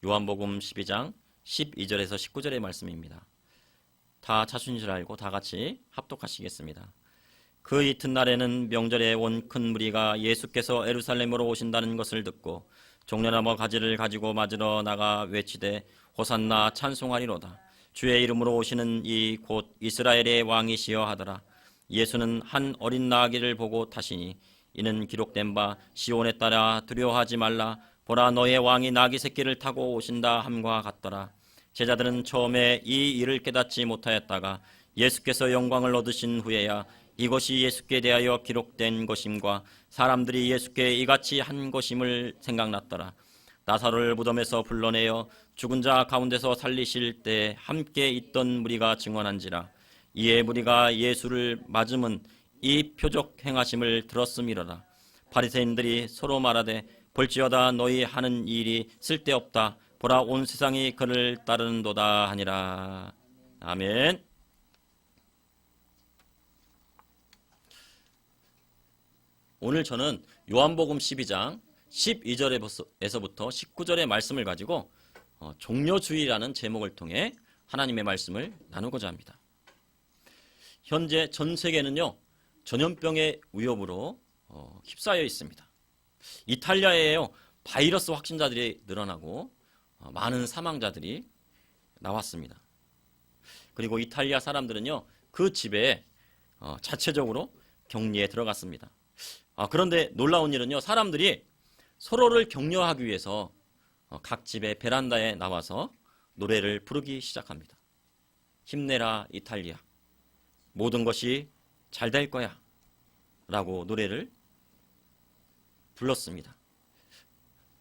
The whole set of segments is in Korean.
요한복음 12장 12절에서 19절의 말씀입니다. 다 찾으신 줄 알고 다 같이 합독하시겠습니다. 그 이튿날에는 명절에 온 큰 무리가 예수께서 예루살렘으로 오신다는 것을 듣고 종려나무 가지를 가지고 맞으러 나가 외치되 호산나 찬송하리로다. 주의 이름으로 오시는 이 곧 이스라엘의 왕이시여 하더라. 예수는 한 어린 나귀를 보고 타시니 이는 기록된 바 시온에 따라 두려워하지 말라. 보라 너의 왕이 나귀 새끼를 타고 오신다 함과 같더라. 제자들은 처음에 이 일을 깨닫지 못하였다가 예수께서 영광을 얻으신 후에야 이것이 예수께 대하여 기록된 것임과 사람들이 예수께 이같이 한 것임을 생각났더라. 나사로를 무덤에서 불러내어 죽은 자 가운데서 살리실 때 함께 있던 무리가 증언한지라. 이에 무리가 예수를 맞음은 이 표적 행하심을 들었음이로라. 바리새인들이 서로 말하되 볼지어다 너희 하는 일이 쓸데없다. 보라 온 세상이 그를 따르는도다 하니라. 아멘. 오늘 저는 요한복음 12장 12절에서부터 19절의 말씀을 가지고 종려주의라는 제목을 통해 하나님의 말씀을 나누고자 합니다. 현재 전 세계는요 전염병의 위협으로 휩싸여 있습니다. 이탈리아에요 바이러스 확진자들이 늘어나고 많은 사망자들이 나왔습니다. 그리고 이탈리아 사람들은요 그 집에 자체적으로 격리에 들어갔습니다. 그런데 놀라운 일은요 사람들이 서로를 격려하기 위해서 각 집의 베란다에 나와서 노래를 부르기 시작합니다. 힘내라 이탈리아, 모든 것이 잘 될 거야 라고 노래를 불렀습니다.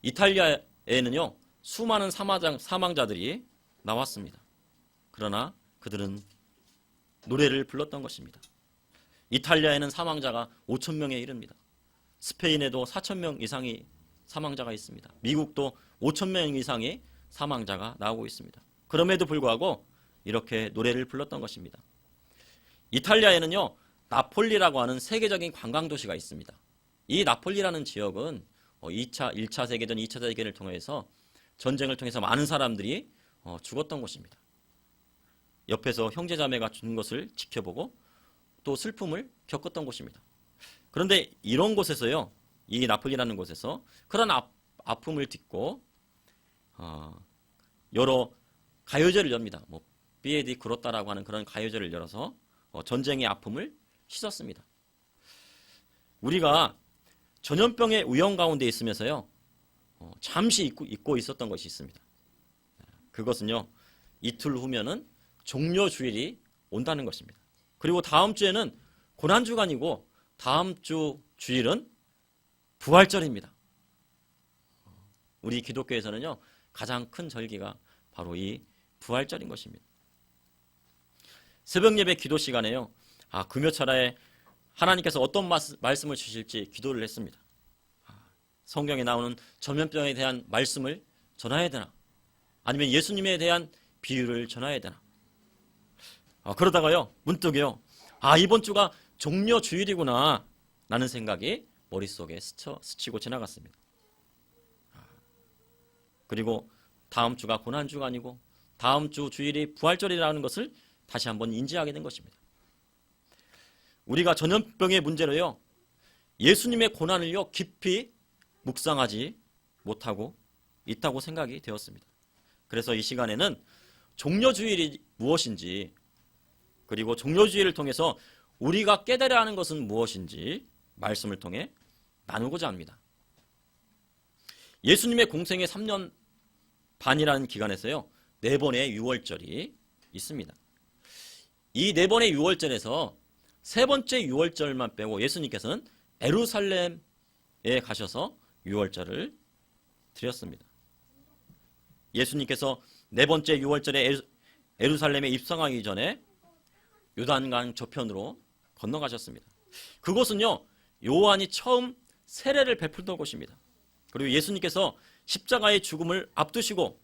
이탈리아에는요 수많은 사망자들이 나왔습니다. 그러나 그들은 노래를 불렀던 것입니다. 이탈리아에는 사망자가 5,000명에 이릅니다. 스페인에도 4,000명 이상이 사망자가 있습니다. 미국도 5,000명 이상의 사망자가 나오고 있습니다. 그럼에도 불구하고 이렇게 노래를 불렀던 것입니다. 이탈리아에는요 나폴리라고 하는 세계적인 관광도시가 있습니다. 이 나폴리라는 지역은 1차 세계전, 2차 세계를 통해서 전쟁을 통해서 많은 사람들이 죽었던 곳입니다. 옆에서 형제자매가 죽는 것을 지켜보고 또 슬픔을 겪었던 곳입니다. 그런데 이런 곳에서요, 이 나폴리라는 곳에서 그런 아픔을 딛고 여러 가요제를 엽니다. 비에디 그로타라고 하는 그런 가요제를 열어서 전쟁의 아픔을 씻었습니다. 우리가 전염병의 위험 가운데 있으면서요, 잠시 잊고 있었던 것이 있습니다. 그것은요, 이틀 후면은 종려주일이 온다는 것입니다. 그리고 다음 주에는 고난주간이고 다음 주 주일은 부활절입니다. 우리 기독교에서는요 가장 큰 절기가 바로 이 부활절인 것입니다. 새벽 예배 기도 시간에요 금요철에 하나님께서 어떤 말씀을 주실지 기도를 했습니다. 성경에 나오는 전염병에 대한 말씀을 전해야 되나, 아니면 예수님에 대한 비유를 전해야 되나. 그러다가요 문득이요 이번 주가 종려주일이구나 라는 생각이 머릿속에 스치고 지나갔습니다. 그리고 다음 주가 고난주가 아니고 다음 주 주일이 부활절이라는 것을 다시 한번 인지하게 된 것입니다. 우리가 전염병의 문제로요 예수님의 고난을요 깊이 묵상하지 못하고 있다고 생각이 되었습니다. 그래서 이 시간에는 종려주일이 무엇인지, 그리고 종려주일을 통해서 우리가 깨달아야 하는 것은 무엇인지 말씀을 통해 나누고자 합니다. 예수님의 공생의 3년 반이라는 기간에서요 4번의 유월절이 있습니다. 이 4번의 유월절에서 3번째 유월절만 빼고 예수님께서는 예루살렘에 가셔서 유월절을 드렸습니다. 예수님께서 4번째 유월절에 예루살렘에 입성하기 전에 요단강 저편으로 건너가셨습니다. 그곳은요 요한이 처음 세례를 베풀던 곳입니다. 그리고 예수님께서 십자가의 죽음을 앞두시고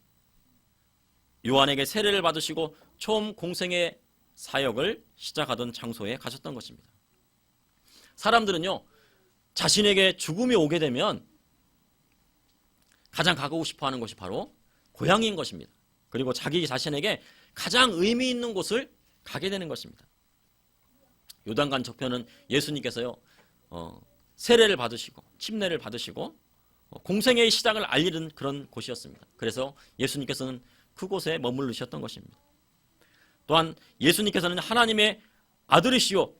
요한에게 세례를 받으시고 처음 공생의 사역을 시작하던 장소에 가셨던 것입니다. 사람들은요 자신에게 죽음이 오게 되면 가장 가고 싶어하는 것이 바로 고향인 것입니다. 그리고 자기 자신에게 가장 의미 있는 곳을 가게 되는 것입니다. 요단강 저편은 예수님께서요 세례를 받으시고 침례를 받으시고 공생애의 시작을 알리는 그런 곳이었습니다. 그래서 예수님께서는 그곳에 머무르셨던 것입니다. 또한 예수님께서는 하나님의 아들이시오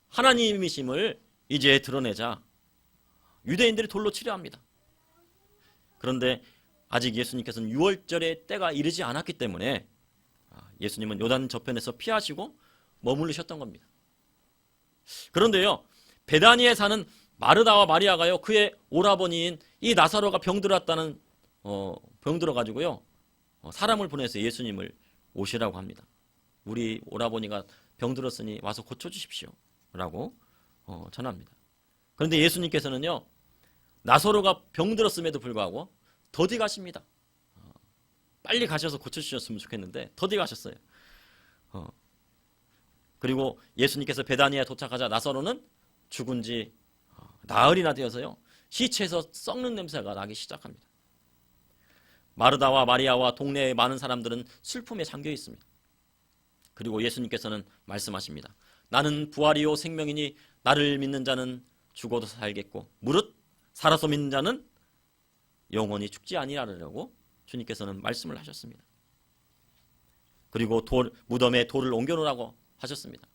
하나님이심을 이제 드러내자 유대인들이 돌로 치려 합니다. 그런데 아직 예수님께서는 유월절의 때가 이르지 않았기 때문에 예수님은 요단 저편에서 피하시고 머무르셨던 겁니다. 그런데요 베다니에 사는 마르다와 마리아가요 그의 오라버니인 이 나사로가 병들었다는 병들어가지고요 사람을 보내서 예수님을 오시라고 합니다. 우리 오라버니가 병들었으니 와서 고쳐주십시오 라고 전합니다. 그런데 예수님께서는요 나사로가 병들었음에도 불구하고 더디 가십니다. 빨리 가셔서 고쳐주셨으면 좋겠는데 더디 가셨어요. 그리고 예수님께서 베다니에 도착하자 나사로는 죽은 지 나흘이나 되어서요 시체에서 썩는 냄새가 나기 시작합니다. 마르다와 마리아와 동네의 많은 사람들은 슬픔에 잠겨 있습니다. 그리고 예수님께서는 말씀하십니다. 나는 부활이요 생명이니 나를 믿는 자는 죽어도 살겠고 무릇 살아서 믿는 자는 영원히 죽지 아니하리라고 주님께서는 말씀을 하셨습니다. 그리고 무덤에 돌을 옮겨놓으라고 하셨습니다.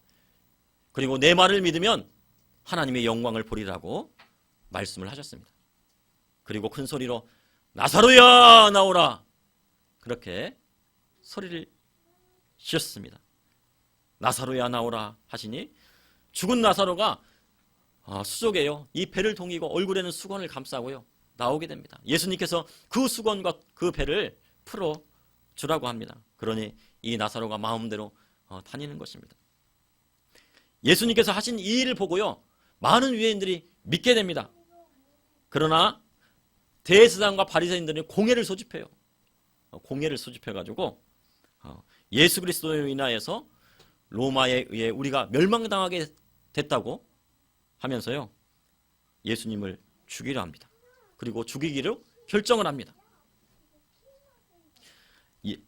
그리고 내 말을 믿으면 하나님의 영광을 보리라고 말씀을 하셨습니다. 그리고 큰 소리로 나사로야 나오라 그렇게 소리를 지었습니다. 나사로야 나오라 하시니 죽은 나사로가 수족에요 이 배를 동이고 얼굴에는 수건을 감싸고요 나오게 됩니다. 예수님께서 그 수건과 그 배를 풀어 주라고 합니다. 그러니 이 나사로가 마음대로 다니는 것입니다. 예수님께서 하신 이 일을 보고요 많은 유대인들이 믿게 됩니다. 그러나 대제사장과 바리새인들은 공회를 소집해요. 공회를 소집해가지고 예수 그리스도로 인하여서 로마에 의해 우리가 멸망당하게 됐다고 하면서요 예수님을 죽이려 합니다. 그리고 죽이기로 결정을 합니다.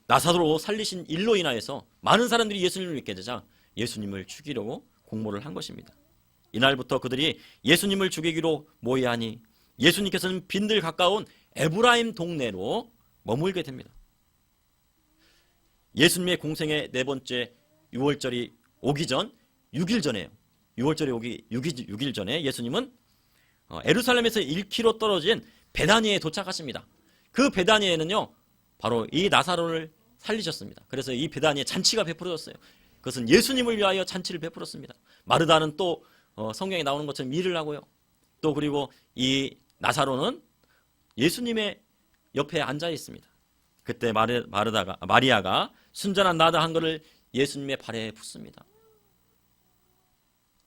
나사로 살리신 일로 인하여서 많은 사람들이 예수님을 믿게 되자 예수님을 죽이려고 공모를 한 것입니다. 이날부터 그들이 예수님을 죽이기로 모의하니 예수님께서는 빈들 가까운 에브라임 동네로 머물게 됩니다. 예수님의 공생의 네 번째 유월절이 오기 전 6일 전에요. 6월절이 오기 6일 전에 예수님은 에루살렘에서 1km 떨어진 베다니에 도착하십니다. 그 베다니에는요 바로 이 나사로를 살리셨습니다. 그래서 이 베다니에 잔치가 베풀어졌어요. 그것은 예수님을 위하여 잔치를 베풀었습니다. 마르다는 또 성경에 나오는 것처럼 일을 하고요. 또 그리고 이 나사로는 예수님의 옆에 앉아 있습니다. 그때 마리아가 순전한 나다 한 것을 예수님의 발에 붓습니다.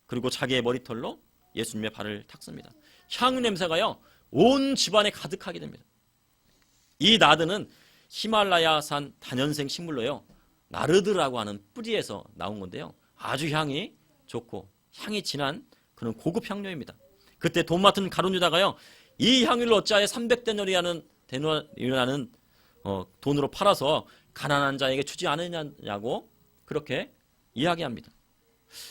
그리고 자기의 머리털로 예수님의 발을 닦습니다. 향유 냄새가요 온 집안에 가득하게 됩니다. 이 나드는 히말라야산 다년생 식물로요 나르드라고 하는 뿌리에서 나온 건데요 아주 향이 좋고 향이 진한 그런 고급 향료입니다. 그때 돈 맡은 가룟 유다가요 이 향유를 어찌하여 300데나리라는 돈으로 팔아서 가난한 자에게 주지 않느냐고 그렇게 이야기합니다.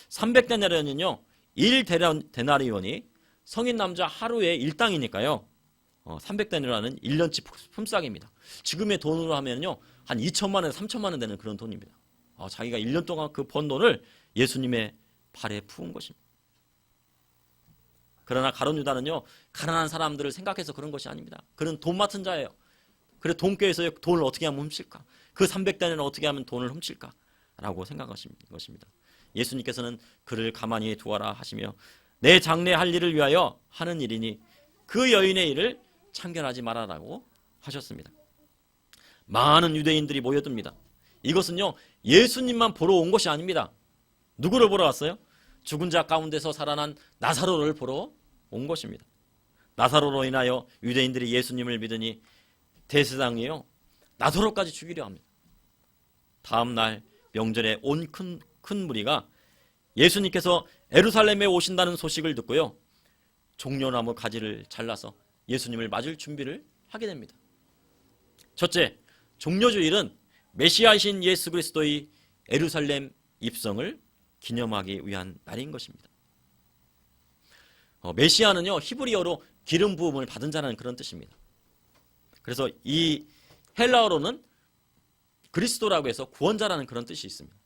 300데나리온은요 1데나리온이 성인 남자 하루에 일당이니까요 300데나리온은 1년치 품삯입니다. 지금의 돈으로 하면요 한 2천만 원, 3천만 원 되는 그런 돈입니다. 자기가 1년 동안 그 번 돈을 예수님의 발에 부은 것입니다. 그러나 가룟 유다는요 가난한 사람들을 생각해서 그런 것이 아닙니다. 그는 돈 맡은 자예요. 그래 돈꾀에서 돈을 어떻게 하면 훔칠까? 그 300데나리온을 어떻게 하면 돈을 훔칠까? 라고 생각하신 것입니다. 예수님께서는 그를 가만히 두어라 하시며 내 장래 할 일을 위하여 하는 일이니 그 여인의 일을 참견하지 말아라고 하셨습니다. 많은 유대인들이 모여듭니다. 이것은요 예수님만 보러 온 것이 아닙니다. 누구를 보러 왔어요? 죽은 자 가운데서 살아난 나사로를 보러 온 것입니다. 나사로로 인하여 유대인들이 예수님을 믿으니 대제사장이요 나사로까지 죽이려 합니다. 다음 날 명절에 온 큰 무리가 예수님께서 에루살렘에 오신다는 소식을 듣고요 종려나무 가지를 잘라서 예수님을 맞을 준비를 하게 됩니다. 첫째, 종료주일은 메시아이신 예수 그리스도의 예루살렘 입성을 기념하기 위한 날인 것입니다. 메시아는요, 히브리어로 기름 부음을 받은 자라는 그런 뜻입니다. 그래서 이 헬라어로는 그리스도라고 해서 구원자라는 그런 뜻이 있습니다.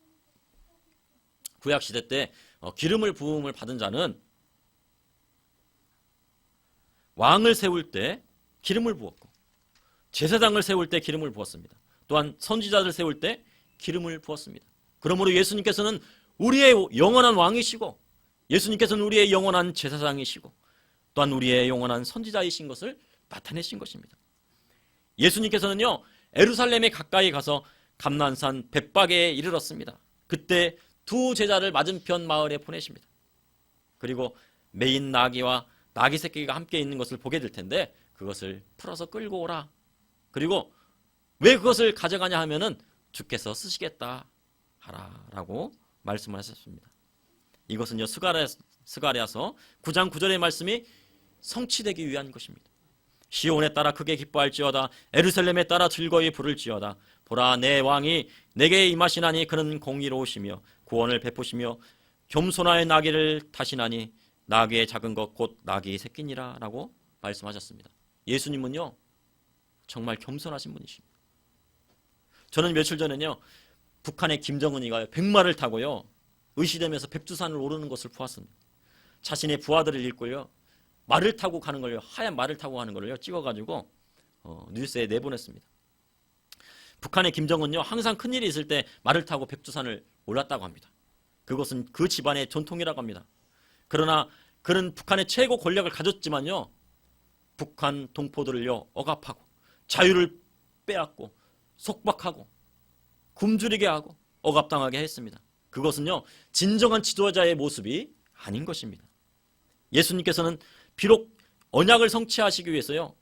구약 시대 때 기름을 부음을 받은 자는 왕을 세울 때 기름을 부었고, 제사장을 세울 때 기름을 부었습니다. 또한 선지자를 세울 때 기름을 부었습니다. 그러므로 예수님께서는 우리의 영원한 왕이시고, 예수님께서는 우리의 영원한 제사장이시고, 또한 우리의 영원한 선지자이신 것을 나타내신 것입니다. 예수님께서는요, 예루살렘에 가까이 가서 감난산 벳박에 이르렀습니다. 그때 두 제자를 맞은편 마을에 보내십니다. 그리고 메인 나귀와 나귀 새끼가 함께 있는 것을 보게 될 텐데, 그것을 풀어서 끌고 오라. 그리고 왜 그것을 가져가냐 하면은 주께서 쓰시겠다 하라라고 말씀을 하셨습니다. 이것은요, 스가랴서 9장 9절의 말씀이 성취되기 위한 것입니다. 시온에 따라 크게 기뻐할지어다, 예루살렘에 따라 즐거이 부를지어다. 보라, 내 왕이 내게 임하시나니 그는 공의로우시며 구원을 베푸시며 겸손하여 나귀를 타시나니 나귀의 작은 것 곧 나귀 새끼니라 라고 말씀하셨습니다. 예수님은요, 정말 겸손하신 분이십니다. 저는 며칠 전에는요, 북한의 김정은이가 백마를 타고요, 의시되면서 백두산을 오르는 것을 보았습니다. 자신의 부하들을 일고요, 말을 타고 가는 걸요, 하얀 말을 타고 가는 걸요 찍어가지고 뉴스에 내보냈습니다. 북한의 김정은요, 항상 큰일이 있을 때 말을 타고 백두산을 올랐다고 합니다. 그것은 그 집안의 전통이라고 합니다. 그러나 그는 북한의 최고 권력을 가졌지만요, 북한 동포들을요 억압하고 자유를 빼앗고 속박하고 굶주리게 하고 억압당하게 했습니다. 그것은요, 진정한 지도자의 모습이 아닌 것입니다. 예수님께서는 비록 언약을 성취하시기 위해서요,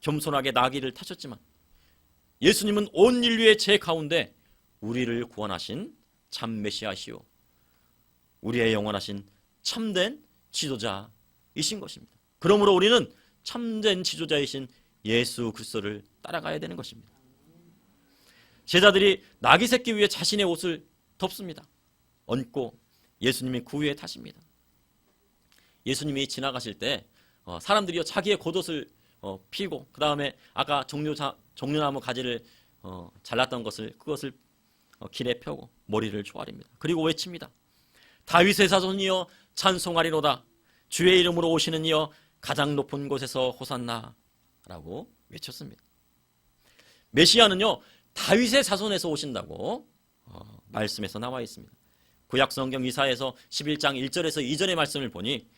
겸손하게 나귀를 타셨지만 예수님은 온 인류의 죄 가운데 우리를 구원하신 참 메시아시오, 우리의 영원하신 참된 지도자이신 것입니다. 그러므로 우리는 참된 지도자이신 예수 그리스도를 따라가야 되는 것입니다. 제자들이 나귀 새끼 위에 자신의 옷을 덮습니다. 얹고 예수님이 그 위에 타십니다. 예수님이 지나가실 때 사람들이 자기의 겉옷을 피고, 그 다음에 아까 종려나무 가지를 잘랐던 그것을 길에 펴고 머리를 조아립니다. 그리고 외칩니다. 다윗의 자손이여 찬송하리로다. 주의 이름으로 오시는 이여 가장 높은 곳에서 호산나 라고 외쳤습니다. 메시아는요, 다윗의 자손에서 오신다고 말씀에서 나와 있습니다. 구약성경 이사야서 11장 1절에서 2절의 말씀을 보니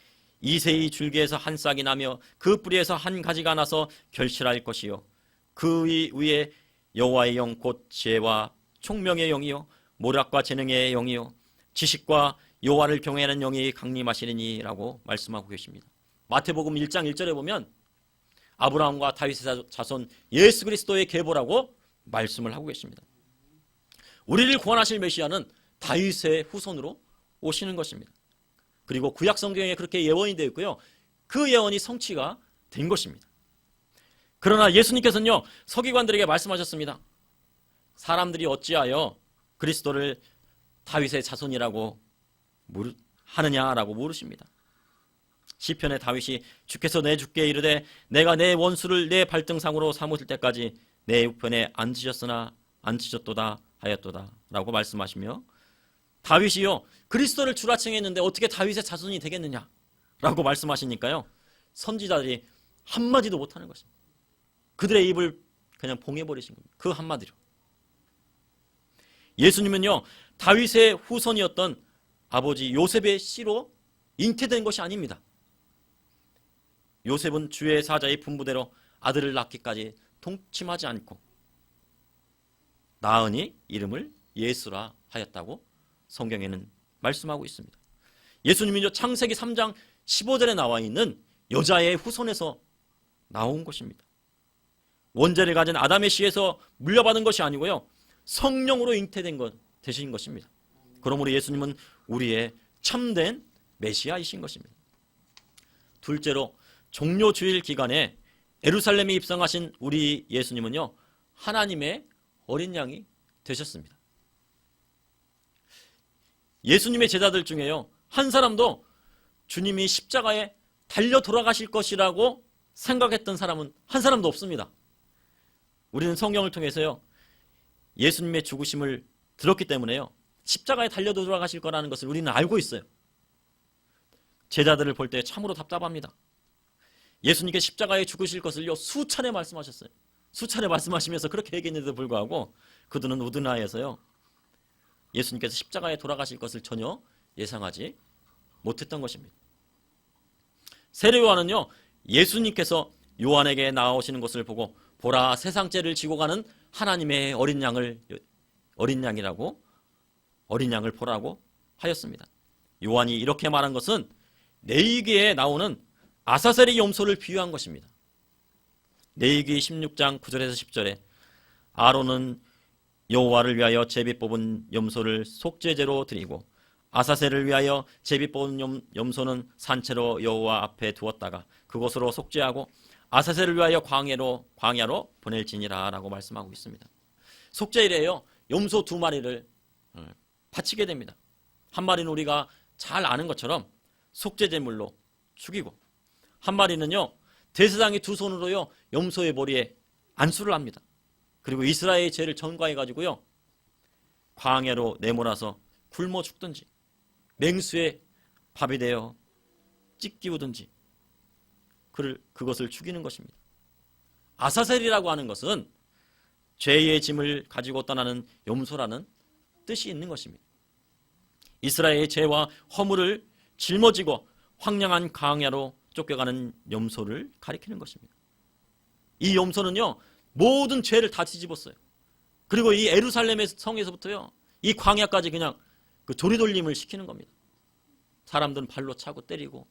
이새의 줄기에서 한 싹이 나며 그 뿌리에서 한 가지가 나서 결실할 것이요 그 위에 여호와의 영 곧 지혜와 총명의 영이요 모략과 재능의 영이요 지식과 여호와를 경외하는 영이 강림하시리니 라고 말씀하고 계십니다. 마태복음 1장 1절에 보면 아브라함과 다윗의 자손 예수 그리스도의 계보라고 말씀을 하고 계십니다. 우리를 구원하실 메시아는 다윗의 후손으로 오시는 것입니다. 그리고 구약 성경에 그렇게 예언이 되어 있고요, 그 예언이 성취가 된 것입니다. 그러나 예수님께서는요, 서기관들에게 말씀하셨습니다. 사람들이 어찌하여 그리스도를 다윗의 자손이라고 하느냐라고 물으십니다. 시편의 다윗이 주께서 내 주께 이르되 내가 내 원수를 내 발등상으로 삼으실 때까지 내 우편에 앉으셨도다 하였도다 라고 말씀하시며, 다윗이요, 그리스도를 주라 칭했는데 어떻게 다윗의 자손이 되겠느냐 라고 말씀하시니까요, 선지자들이 한마디도 못하는 것입니다. 그들의 입을 그냥 봉해버리신 겁니다. 그 한마디로. 예수님은요, 다윗의 후손이었던 아버지 요셉의 씨로 잉태된 것이 아닙니다. 요셉은 주의 사자의 분부대로 아들을 낳기까지 동침하지 않고 낳으니 이름을 예수라 하였다고 성경에는 말씀하고 있습니다. 예수님은요, 창세기 3장 15절에 나와 있는 여자의 후손에서 나온 것입니다. 원죄를 가진 아담의 씨에서 물려받은 것이 아니고요, 성령으로 잉태된 것 되신 것입니다. 그러므로 예수님은 우리의 참된 메시아이신 것입니다. 둘째로 종료주일 기간에 예루살렘에 입성하신 우리 예수님은요, 하나님의 어린 양이 되셨습니다. 예수님의 제자들 중에요, 한 사람도 주님이 십자가에 달려 돌아가실 것이라고 생각했던 사람은 한 사람도 없습니다. 우리는 성경을 통해서요, 예수님의 죽으심을 들었기 때문에요, 십자가에 달려 돌아가실 거라는 것을 우리는 알고 있어요. 제자들을 볼 때 참으로 답답합니다. 예수님께 십자가에 죽으실 것을요, 수차례 말씀하셨어요. 수차례 말씀하시면서 그렇게 얘기했는데도 불구하고 그들은 우드나에서요, 예수님께서 십자가에 돌아가실 것을 전혀 예상하지 못했던 것입니다. 세례 요한은요, 예수님께서 요한에게 나오시는 것을 보고 보라, 세상 죄를 지고 가는 하나님의 어린 양이라고, 어린 양을 보라고 하였습니다. 요한이 이렇게 말한 것은 레위기에 나오는 아사셀의 염소를 비유한 것입니다. 레위기 16장 9절에서 10절에 아론은 여호와를 위하여 제비 뽑은 염소를 속죄제로 드리고 아사셀을 위하여 제비 뽑은 염소는 산채로 여호와 앞에 두었다가 그곳으로 속죄하고 아사셀을 위하여 광야로 보낼지니라 라고 말씀하고 있습니다. 속죄일에요, 염소 2마리를 바치게 됩니다. 한 마리는 우리가 잘 아는 것처럼 속죄제물로 죽이고, 한 마리는요, 대제사장이 2손으로요 염소의 머리에 안수를 합니다. 그리고 이스라엘의 죄를 전가해 가지고요 광야로 내몰아서 굶어 죽든지 맹수의 밥이 되어 찢기우든지 그것을 죽이는 것입니다. 아사셀이라고 하는 것은 죄의 짐을 가지고 떠나는 염소라는 뜻이 있는 것입니다. 이스라엘의 죄와 허물을 짊어지고 황량한 광야로 쫓겨가는 염소를 가리키는 것입니다. 이 염소는요, 모든 죄를 다 뒤집었어요. 그리고 이 예루살렘의 성에서부터요, 이 광야까지 그냥 그 조리돌림을 시키는 겁니다. 사람들은 발로 차고 때리고,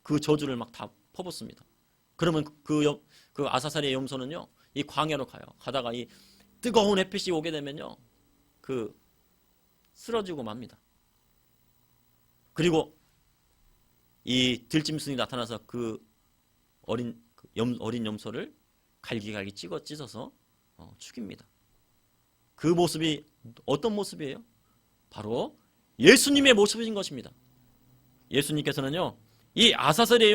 그 저주를 막 다 퍼붓습니다. 그러면 그 아사살의 염소는요, 이 광야로 가요. 가다가 이 뜨거운 햇빛이 오게 되면요, 쓰러지고 맙니다. 그리고 이 들짐승이 나타나서 그 어린 염소를 갈기갈기 찢어서 죽입니다. 그 모습이 어떤 모습이에요? 바로 예수님의 모습인 것입니다. 예수님께서는요, 이 아사셀의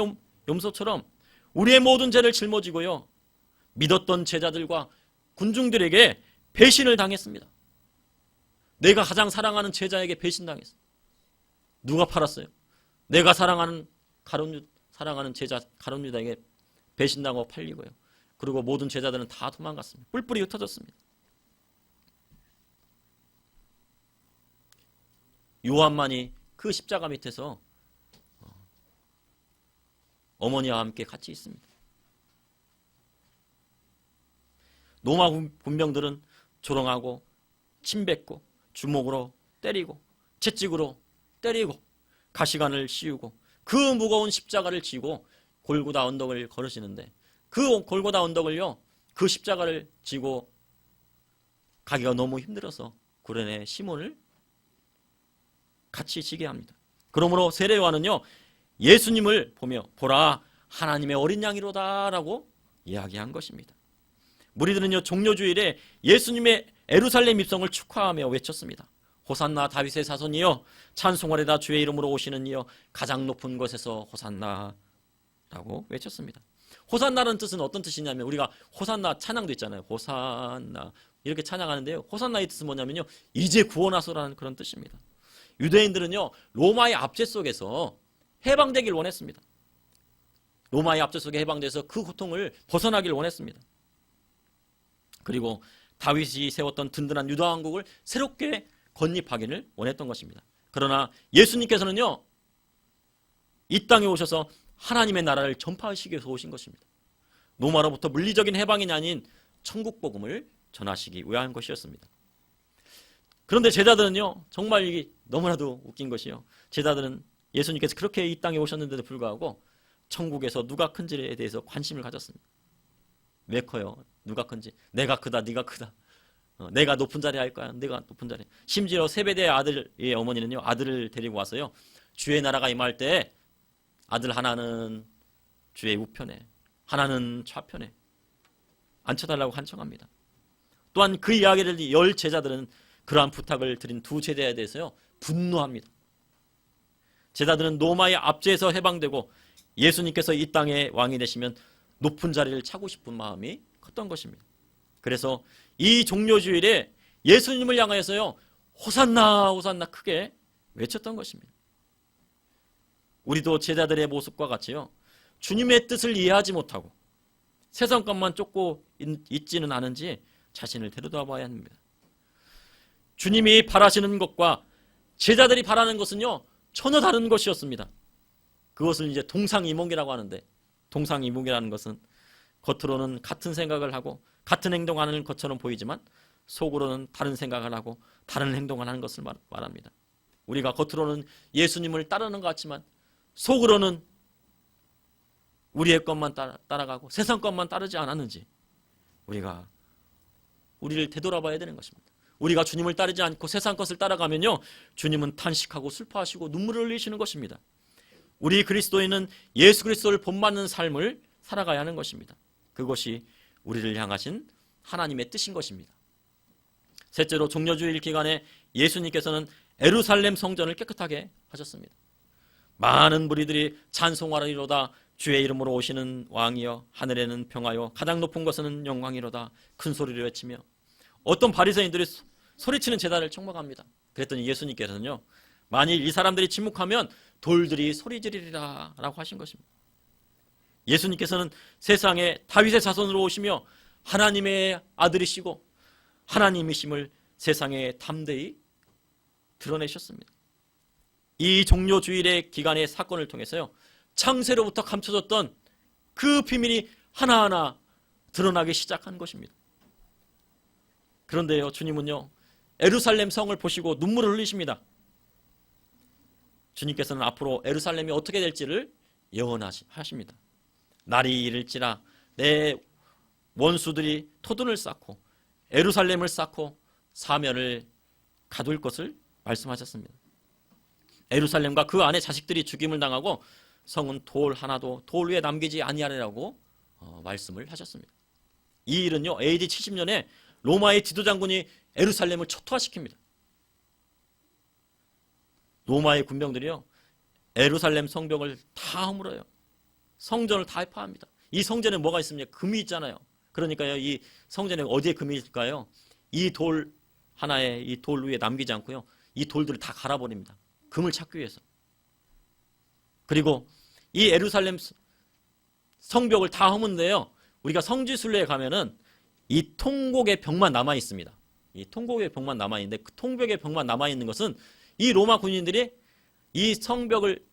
염소처럼 우리의 모든 죄를 짊어지고요, 믿었던 제자들과 군중들에게 배신을 당했습니다. 내가 가장 사랑하는 제자에게 배신당했어요. 누가 팔았어요? 내가 사랑하는 제자 가룟 유다에게 배신당하고 팔리고요. 그리고 모든 제자들은 다 도망갔습니다. 뿔뿔이 흩어졌습니다. 요한만이 그 십자가 밑에서 어머니와 함께 같이 있습니다. 로마 군병들은 조롱하고 침뱉고 주먹으로 때리고 채찍으로 때리고 가시관을 씌우고 그 무거운 십자가를 지고 골고다 언덕을 걸으시는데, 그 골고다 언덕을요, 그 십자가를 지고 가기가 너무 힘들어서 구레네 시몬을 같이 지게 합니다. 그러므로 세례 요한은요, 예수님을 보며 보라, 하나님의 어린 양이로다 라고 이야기한 것입니다. 무리들은요, 종려주일에 예수님의 예루살렘 입성을 축하하며 외쳤습니다. 호산나 다윗의 자손이여, 찬송하리다 주의 이름으로 오시는 이여, 가장 높은 곳에서 호산나 라고 외쳤습니다. 호산나라는 뜻은 어떤 뜻이냐면, 우리가 호산나 찬양도 있잖아요. 호산나 이렇게 찬양하는데요, 호산나의 뜻은 뭐냐면요, 이제 구원하소라는 그런 뜻입니다. 유대인들은요, 로마의 압제 속에서 해방되길 원했습니다. 로마의 압제 속에 해방돼서 그 고통을 벗어나길 원했습니다. 그리고 다윗이 세웠던 든든한 유다 왕국을 새롭게 건립하기를 원했던 것입니다. 그러나 예수님께서는요, 이 땅에 오셔서 하나님의 나라를 전파하시기 위해서 오신 것입니다. 로마로부터 물리적인 해방이 아닌 천국 복음을 전하시기 위한 것이었습니다. 그런데 제자들은요, 정말 이게 너무나도 웃긴 것이요, 제자들은 예수님께서 그렇게 이 땅에 오셨는데도 불구하고 천국에서 누가 큰지에 대해서 관심을 가졌습니다. 왜 커요? 누가 큰지. 내가 크다, 네가 크다. 내가 높은 자리 할 거야, 내가 높은 자리. 심지어 세베대의 아들의 어머니는요, 아들을 데리고 와서요, 주의 나라가 임할 때 아들 하나는 주의 우편에, 하나는 좌편에, 앉혀달라고 간청합니다. 또한 그 이야기를 열 제자들은 그러한 부탁을 드린 두 제자에 대해서요 분노합니다. 제자들은 로마의 압제에서 해방되고 예수님께서 이 땅의 왕이 되시면 높은 자리를 차고 싶은 마음이 컸던 것입니다. 그래서 이 종료주일에 예수님을 향하여서요 호산나 호산나 크게 외쳤던 것입니다. 우리도 제자들의 모습과 같이요 주님의 뜻을 이해하지 못하고 세상 것만 쫓고 있지는 않은지 자신을 되돌아봐야 합니다. 주님이 바라시는 것과 제자들이 바라는 것은요 전혀 다른 것이었습니다. 그것을 이제 동상이몽이라고 하는데, 동상이몽이라는 것은 겉으로는 같은 생각을 하고 같은 행동하는 것처럼 보이지만 속으로는 다른 생각을 하고 다른 행동을 하는 것을 말합니다. 우리가 겉으로는 예수님을 따르는 것 같지만 속으로는 우리의 것만 따라가고 세상 것만 따르지 않았는지 우리를 되돌아봐야 되는 것입니다. 우리가 주님을 따르지 않고 세상 것을 따라가면요 주님은 탄식하고 슬퍼하시고 눈물을 흘리시는 것입니다. 우리 그리스도인은 예수 그리스도를 본받는 삶을 살아가야 하는 것입니다. 그것이 우리를 향하신 하나님의 뜻인 것입니다. 셋째로 종려주일 기간에 예수님께서는 예루살렘 성전을 깨끗하게 하셨습니다. 많은 무리들이 찬송하리로다 주의 이름으로 오시는 왕이여 하늘에는 평화요 가장 높은 것은 영광이로다 큰 소리로 외치며 어떤 바리새인들이 소리치는 제단을 청망합니다. 그랬더니 예수님께서는요 만일 이 사람들이 침묵하면 돌들이 소리 지르리라 라고 하신 것입니다. 예수님께서는 세상에 다윗의 자손으로 오시며 하나님의 아들이시고 하나님이심을 세상에 담대히 드러내셨습니다. 이 종료주일의 기간의 사건을 통해서요 창세로부터 감춰졌던 그 비밀이 하나하나 드러나기 시작한 것입니다. 그런데요 주님은요 예루살렘 성을 보시고 눈물을 흘리십니다. 주님께서는 앞으로 예루살렘이 어떻게 될지를 예언하십니다. 날이 이를지라 내 원수들이 토둔을 쌓고 예루살렘을 쌓고 사면을 가둘 것을 말씀하셨습니다. 예루살렘과 그 안에 자식들이 죽임을 당하고 성은 돌 하나도 돌 위에 남기지 아니하리라고 말씀을 하셨습니다. 이 일은요 AD 70년에 로마의 지도장군이 예루살렘을 초토화시킵니다. 로마의 군병들이요 예루살렘 성벽을 다 허물어요. 성전을 다 파합니다. 이 성전에 뭐가 있습니까? 금이 있잖아요. 그러니까요 이 성전에 어디에 금이 있을까요? 이 돌 하나에 이 돌 위에 남기지 않고요 이 돌들을 다 갈아버립니다. 금을 찾기 위해서. 그리고 이 예루살렘 성벽을 다 허문데요 우리가 성지순례에 가면은 이 통곡의 벽만 남아 있습니다. 이 통곡의 벽만 남아 있는데 그 통곡의 벽만 남아 있는 것은 이 로마 군인들이 이 성벽을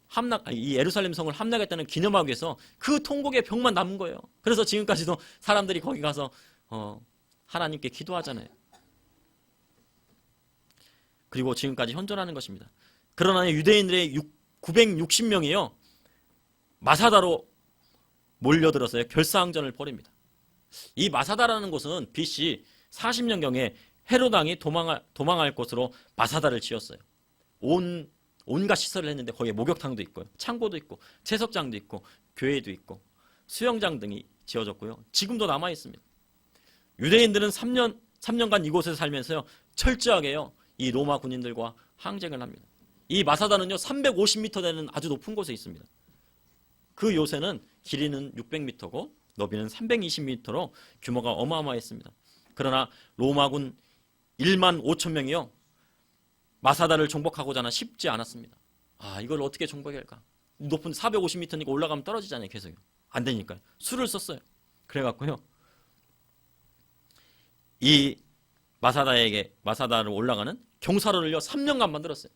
이 예루살렘 성을 함락했다는 기념하기 위해서 그 통곡의 벽만 남은 거예요. 그래서 지금까지도 사람들이 거기 가서 하나님께 기도하잖아요. 그리고 지금까지 현존하는 것입니다. 그러나 유대인들의 960명이요 마사다로 몰려들어서 결사항전을 벌입니다. 이 마사다라는 곳은 BC 40년경에 헤롯 왕이 도망할 곳으로 마사다를 지었어요. 온갖 시설을 했는데 거기에 목욕탕도 있고요, 창고도 있고, 채석장도 있고, 교회도 있고, 수영장 등이 지어졌고요. 지금도 남아 있습니다. 유대인들은 3년간 이곳에서 살면서요 철저하게요 이 로마 군인들과 항쟁을 합니다. 이 마사다는요 350m 되는 아주 높은 곳에 있습니다. 그 요새는 길이는 600m고 너비는 320m로 규모가 어마어마했습니다. 그러나 로마군 1만 5천 명이요 마사다를 정복하고자 쉽지 않았습니다. 이걸 어떻게 정복할까? 높은 450m니까 올라가면 떨어지잖아요. 계속 안 되니까요. 수를 썼어요. 그래갖고요 이 마사다를 올라가는 경사로를요 3년간 만들었어요.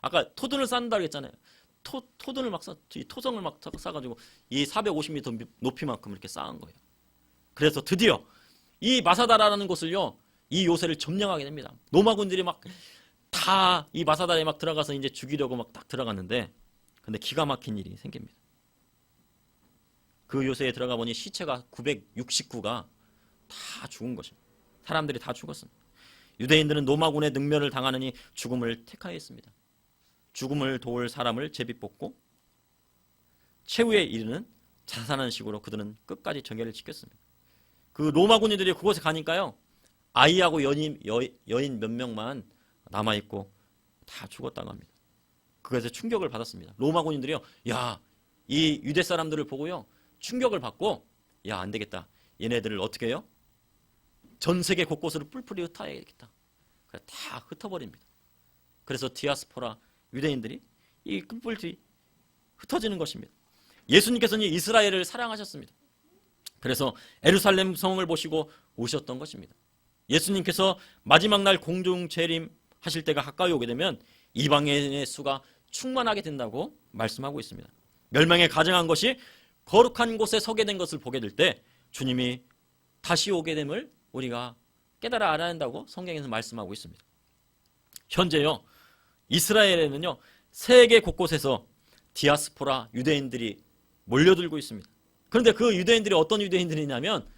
아까 토둔을 쌓는다고 했잖아요. 토둔을 토성을 막 쌓아가지고 이 450m 높이만큼 이렇게 쌓은 거예요. 그래서 드디어 이 마사다라는 곳을요 이 요새를 점령하게 됩니다. 로마군들이 막 다 이 마사다에 막 들어가서 이제 죽이려고 막 딱 들어갔는데, 근데 기가 막힌 일이 생깁니다. 그 요새에 들어가 보니 시체가 969가 다 죽은 것입니다. 사람들이 다 죽었습니다. 유대인들은 로마군의 능멸을 당하느니 죽음을 택하였습니다. 죽음을 도울 사람을 제비 뽑고 최후에 이르는 자살하는 식으로 그들은 끝까지 정예를 지켰습니다. 그 로마 군인들이 그곳에 가니까요, 아이하고 여인 몇 명만 남아있고 다 죽었다고 합니다. 그것에 충격을 받았습니다. 로마 군인들이요, 야, 이 유대 사람들을 보고요, 충격을 받고, 야, 안 되겠다. 얘네들을 어떻게 해요? 전 세계 곳곳으로 뿔뿔이 흩어야겠다. 다 흩어버립니다. 그래서 디아스포라 유대인들이 이 뿔뿔이 흩어지는 것입니다. 예수님께서는 이스라엘을 사랑하셨습니다. 그래서 예루살렘 성을 보시고 오셨던 것입니다. 예수님께서 마지막 날 공중 재림하실 때가 가까이 오게 되면 이방인의 수가 충만하게 된다고 말씀하고 있습니다. 멸망에 가증한 것이 거룩한 곳에 서게 된 것을 보게 될 때 주님이 다시 오게 됨을 우리가 깨달아 알아야 한다고 성경에서 말씀하고 있습니다. 현재요, 이스라엘에는요, 세계 곳곳에서 디아스포라 유대인들이 몰려들고 있습니다. 그런데 그 유대인들이 어떤 유대인들이냐면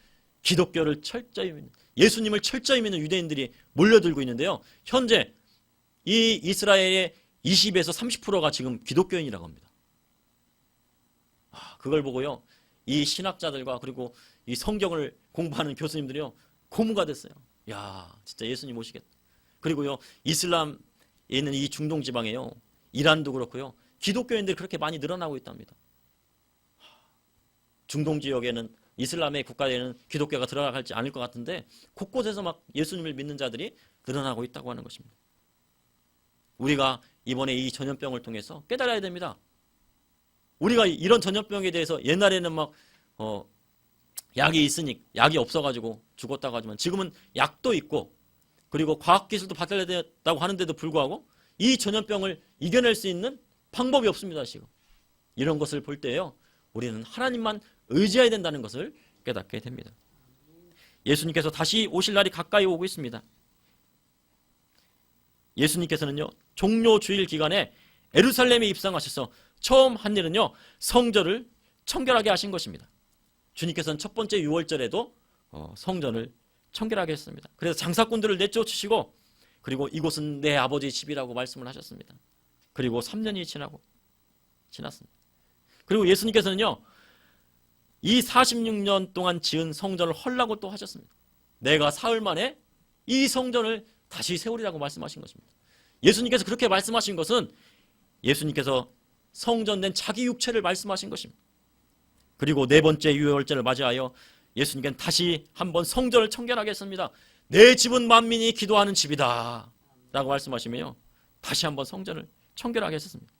기독교를 철저히 믿는, 예수님을 철저히 믿는 유대인들이 몰려들고 있는데요, 현재 이 이스라엘의 20에서 30%가 지금 기독교인이라고 합니다. 그걸 보고요, 이 신학자들과 그리고 이 성경을 공부하는 교수님들이요, 고무가 됐어요. 야, 진짜 예수님 오시겠다. 그리고요, 이슬람에 있는 이 중동 지방에요, 이란도 그렇고요, 기독교인들이 그렇게 많이 늘어나고 있답니다. 중동 지역에는, 이슬람의 국가에는 기독교가 들어가지 않을 것 같은데 곳곳에서 막 예수님을 믿는 자들이 늘어나고 있다고 하는 것입니다. 우리가 이번에 이 전염병을 통해서 깨달아야 됩니다. 우리가 이런 전염병에 대해서 옛날에는 막 약이 있으니 약이 없어가지고 죽었다고 하지만 지금은 약도 있고 그리고 과학기술도 발달됐다고 하는데도 불구하고 이 전염병을 이겨낼 수 있는 방법이 없습니다. 지금 이런 것을 볼 때요, 우리는 하나님만 의지해야 된다는 것을 깨닫게 됩니다. 예수님께서 다시 오실 날이 가까이 오고 있습니다. 예수님께서는요, 종료 주일 기간에 예루살렘에 입성하셔서 처음 한 일은요, 성전을 청결하게 하신 것입니다. 주님께서는 첫 번째 유월절에도 성전을 청결하게 했습니다. 그래서 장사꾼들을 내쫓으시고 그리고 이곳은 내 아버지 집이라고 말씀을 하셨습니다. 그리고 3년이 지났습니다. 그리고 예수님께서는요, 이 46년 동안 지은 성전을 헐라고 또 하셨습니다. 내가 사흘 만에 이 성전을 다시 세우리라고 말씀하신 것입니다. 예수님께서 그렇게 말씀하신 것은 예수님께서 성전된 자기 육체를 말씀하신 것입니다. 그리고 네 번째 유월절을 맞이하여 예수님께는 다시 한번 성전을 청결하겠습니다. 내 집은 만민이 기도하는 집이다 라고 말씀하시며 다시 한번 성전을 청결하게 했습니다.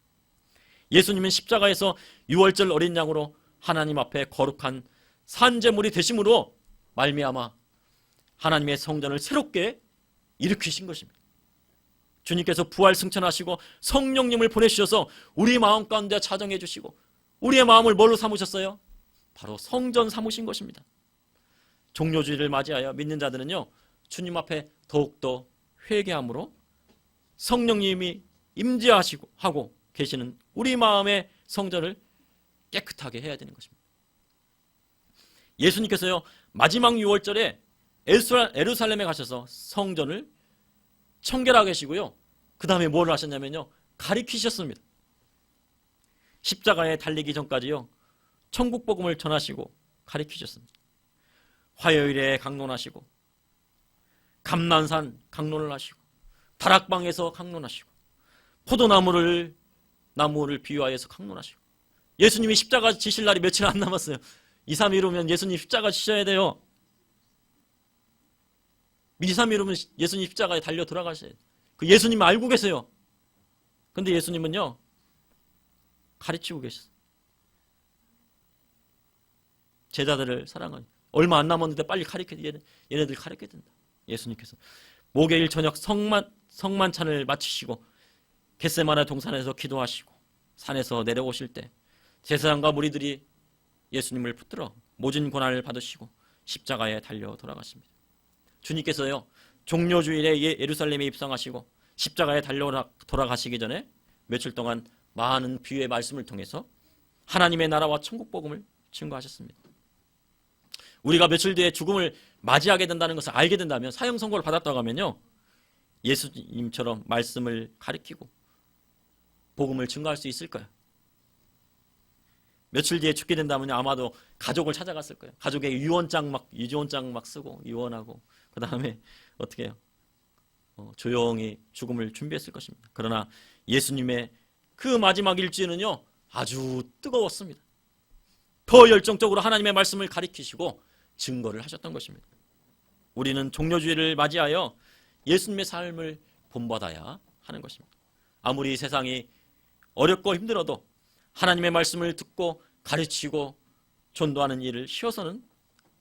예수님은 십자가에서 유월절 어린 양으로 하나님 앞에 거룩한 산제물이 되심으로 말미암아 하나님의 성전을 새롭게 일으키신 것입니다. 주님께서 부활 승천하시고 성령님을 보내주셔서 우리 마음 가운데 자정해 주시고 우리의 마음을 뭘로 삼으셨어요? 바로 성전 삼으신 것입니다. 종료주일을 맞이하여 믿는 자들은요, 주님 앞에 더욱더 회개함으로 성령님이 임재하시고 하고 계시는 우리 마음의 성전을 깨끗하게 해야 되는 것입니다. 예수님께서요, 마지막 유월절에 예루살렘에 가셔서 성전을 청결하게 하시고요, 그 다음에 뭘 하셨냐면요, 가리키셨습니다. 십자가에 달리기 전까지요, 천국 복음을 전하시고 가리키셨습니다. 화요일에 강론하시고 감난산 강론을 하시고 다락방에서 강론하시고 포도나무를 비유하여서 강론하시고 예수님이 십자가 지실 날이 며칠 안 남았어요. 2, 3일 후면 예수님 십자가 지셔야 돼요. 2, 3일 후면 예수님 십자가에 달려 돌아가셔야 돼요. 그 예수님 알고 계세요. 근데 예수님은요, 가르치고 계셨어요. 제자들을 사랑하니 얼마 안 남았는데 빨리 얘네들 가르쳐야 된다. 예수님께서 목요일 저녁 성만찬을 마치시고 겟세마네 동산에서 기도하시고 산에서 내려오실 때 제사장과 무리들이 예수님을 붙들어 모진 고난을 받으시고 십자가에 달려 돌아가십니다. 주님께서요, 종료주일에 예루살렘에 입성하시고 십자가에 달려 돌아가시기 전에 며칠 동안 많은 비유의 말씀을 통해서 하나님의 나라와 천국 복음을 증거하셨습니다. 우리가 며칠 뒤에 죽음을 맞이하게 된다는 것을 알게 된다면, 사형 선고를 받았다고 하면요, 예수님처럼 말씀을 가리키고 복음을 증거할 수 있을까요? 며칠 뒤에 죽게 된다면 아마도 가족을 찾아갔을 거예요. 가족에게 유언장 막 쓰고 유언하고 그 다음에 어떻게 해요? 조용히 죽음을 준비했을 것입니다. 그러나 예수님의 그 마지막 일주는요 아주 뜨거웠습니다. 더 열정적으로 하나님의 말씀을 가리키시고 증거를 하셨던 것입니다. 우리는 종료주의를 맞이하여 예수님의 삶을 본받아야 하는 것입니다. 아무리 세상이 어렵고 힘들어도 하나님의 말씀을 듣고 가르치고 전도하는 일을 쉬어서는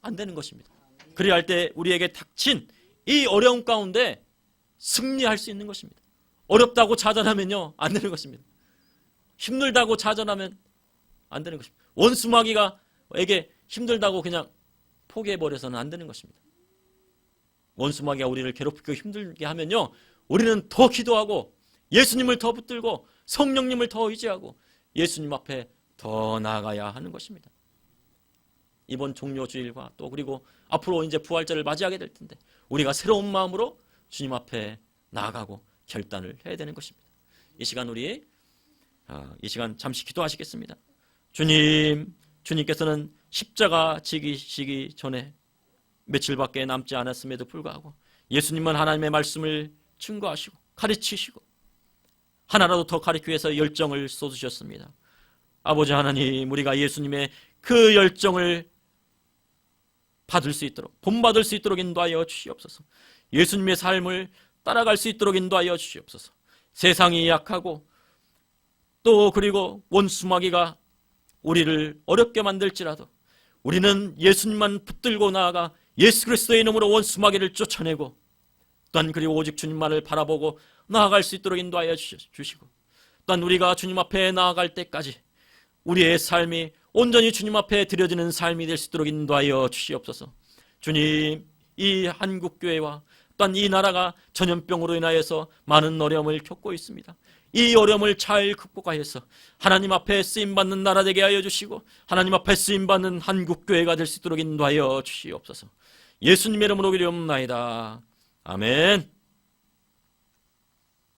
안 되는 것입니다. 그래야 할 때 우리에게 닥친 이 어려움 가운데 승리할 수 있는 것입니다. 어렵다고 좌절하면요 안 되는 것입니다. 힘들다고 좌절하면 안 되는 것입니다. 원수마귀가에게 힘들다고 그냥 포기해버려서는 안 되는 것입니다. 원수마귀가 우리를 괴롭히고 힘들게 하면요 우리는 더 기도하고 예수님을 더 붙들고 성령님을 더 의지하고 예수님 앞에 더 나아가야 하는 것입니다. 이번 종료주일과 또 그리고 앞으로 이제 부활절을 맞이하게 될 텐데 우리가 새로운 마음으로 주님 앞에 나아가고 결단을 해야 되는 것입니다. 이 시간 우리 이 시간 잠시 기도하시겠습니다. 주님께서는 십자가 지기시기 전에 며칠밖에 남지 않았음에도 불구하고 예수님은 하나님의 말씀을 증거하시고 가르치시고 하나라도 더 가르치기 위해서 열정을 쏟으셨습니다. 아버지 하나님, 우리가 예수님의 그 열정을 받을 수 있도록, 본받을 수 있도록 인도하여 주시옵소서. 예수님의 삶을 따라갈 수 있도록 인도하여 주시옵소서. 세상이 약하고 또 그리고 원수마귀가 우리를 어렵게 만들지라도 우리는 예수님만 붙들고 나아가 예수 그리스도의 이름으로 원수마귀를 쫓아내고 또한 그리고 오직 주님만을 바라보고 나아갈 수 있도록 인도하여 주시고 또한 우리가 주님 앞에 나아갈 때까지 우리의 삶이 온전히 주님 앞에 드려지는 삶이 될 수 있도록 인도하여 주시옵소서. 주님, 이 한국교회와 또한 이 나라가 전염병으로 인하여서 많은 어려움을 겪고 있습니다. 이 어려움을 잘 극복하여서 하나님 앞에 쓰임받는 나라 되게 하여 주시고 하나님 앞에 쓰임받는 한국교회가 될 수 있도록 인도하여 주시옵소서. 예수님의 이름으로 기도하옵나이다. 아멘.